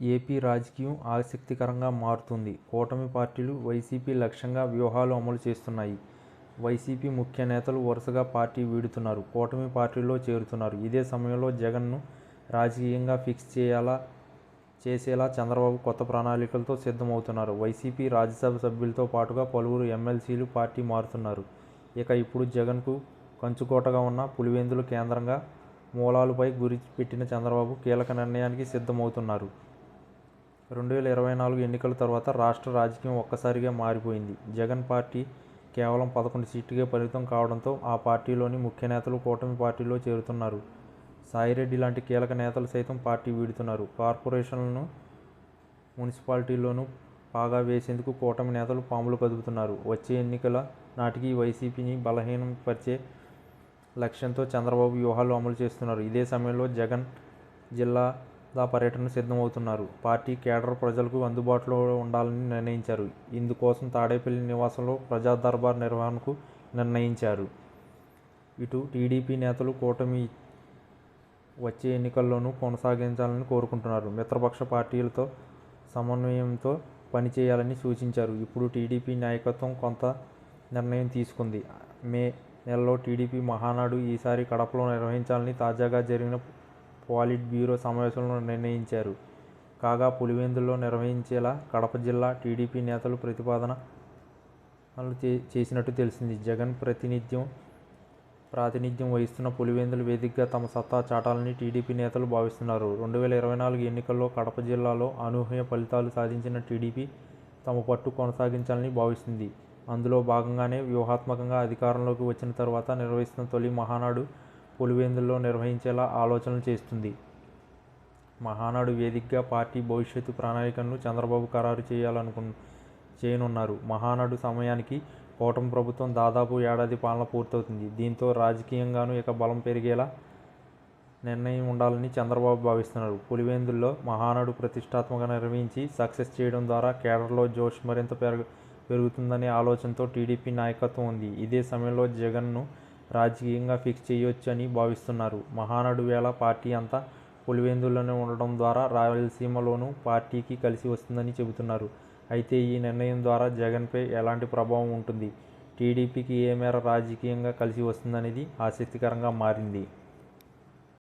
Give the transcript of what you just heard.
AP రాజకీయం ఆసక్తికరంగా మారుతుంది. కూటమి పార్టీలు వైసీపీ లక్ష్యంగా వ్యూహాలు అమలు చేస్తున్నాయి. వైసీపీ ముఖ్య నేతలు వరుసగా పార్టీ వీడుతున్నారు. కూటమి పార్టీలో చేరుతున్నారు. ఇదే సమయంలో జగన్ను రాజకీయంగా ఫిక్స్ చేసేలా చంద్రబాబు కొత్త ప్రణాళికలతో సిద్ధమవుతున్నారు. వైసీపీ రాజ్యసభ సభ్యులతో పాటుగా పలువురు ఎమ్మెల్సీలు పార్టీ మారుతున్నారు. ఇక ఇప్పుడు జగన్కు కంచుకోటగా ఉన్న పులివెందుల కేంద్రంగా మూలాలపై గురి పెట్టిన చంద్రబాబు కీలక నిర్ణయానికి సిద్ధమవుతున్నారు. 2024 ఎన్నికల తర్వాత రాష్ట్ర రాజకీయం ఒక్కసారిగా మారిపోయింది. జగన్ పార్టీ కేవలం 11 సీట్లకే పరిమితం కావడంతో ఆ పార్టీలోని ముఖ్య నేతలు కూటమి పార్టీలో చేరుతున్నారు. సాయిరెడ్డి లాంటి కీలక నేతలు సైతం పార్టీ వీడుతున్నారు. కార్పొరేషన్లను, మున్సిపాలిటీల్లోనూ పాగా వేసేందుకు కూటమి నేతలు పాములు కదుపుతున్నారు. వచ్చే ఎన్నికల నాటికి వైసీపీని బలహీనపరిచే లక్ష్యంతో చంద్రబాబు వ్యూహాలు అమలు చేస్తున్నారు. ఇదే సమయంలో జగన్ జిల్లాల పర్యటనకు సిద్ధమవుతున్నారు. పార్టీ కేడర్ ప్రజలకు అందుబాటులో ఉండాలని నిర్ణయించారు. ఇందుకోసం తాడేపల్లి నివాసంలో ప్రజా దర్బార్ నిర్వహణకు నిర్ణయించారు. ఇటు టీడీపీ నేతలు కూటమి వచ్చే ఎన్నికల్లోనూ కొనసాగించాలని కోరుకుంటున్నారు. మిత్రపక్ష పార్టీలతో సమన్వయంతో పనిచేయాలని సూచించారు. ఇప్పుడు టీడీపీ నాయకత్వం కొంత నిర్ణయం తీసుకుంది. మే నెలలో టీడీపీ మహానాడు ఈసారి కడపలో నిర్వహించాలని తాజాగా జరిగిన పాలిట్ బ్యూరో సమావేశంలో నిర్ణయించారు. కాగా పులివెందులలో నిర్వహించేలా కడప జిల్లా టీడీపీ నేతలు ప్రతిపాదనలు చేసినట్టు తెలిసింది. జగన్ ప్రాతినిధ్యం వహిస్తున్న పులివెందుల వేదికగా తమ సత్తా చాటాలని టీడీపీ నేతలు భావిస్తున్నారు. 2024 ఎన్నికల్లో కడప జిల్లాలో అనూహ్య ఫలితాలు సాధించిన టీడీపీ తమ పట్టు కొనసాగించాలని భావిస్తుంది. అందులో భాగంగానే వ్యూహాత్మకంగా అధికారంలోకి వచ్చిన తర్వాత నిర్వహిస్తున్న తొలి మహానాడు పులివెందులలో నిర్వహించేలా ఆలోచనలు చేస్తుంది. మహానాడు వేదికగా పార్టీ భవిష్యత్తు ప్రణాళికలను చంద్రబాబు ఖరారు చేయనున్నారు. మహానాడు సమయానికి కూటమి ప్రభుత్వం దాదాపు ఏడాది పాలన పూర్తవుతుంది. దీంతో రాజకీయంగానూ ఇక బలం పెరిగేలా నిర్ణయం ఉండాలని చంద్రబాబు భావిస్తున్నారు. పులివెందుల్లో మహానాడు ప్రతిష్టాత్మకంగా నిర్వహించి సక్సెస్ చేయడం ద్వారా కేడర్లో జోష్ మరింత పెరుగుతుందనే ఆలోచనతో టీడీపీ నాయకత్వం ఉంది. ఇదే సమయంలో జగన్ను రాజకీయంగా ఫిక్స్ చేయొచ్చు అని భావిస్తున్నారు. మహానాడు వేళ పార్టీ అంతా పులివెందుల్లోనే ఉండడం ద్వారా రాయలసీమలోనూ పార్టీకి కలిసి వస్తుందని చెబుతున్నారు. అయితే ఈ నిర్ణయం ద్వారా జగన్పై ఎలాంటి ప్రభావం ఉంటుంది, టీడీపీకి ఏ మేర రాజకీయంగా కలిసి వస్తుందనేది ఆసక్తికరంగా మారింది.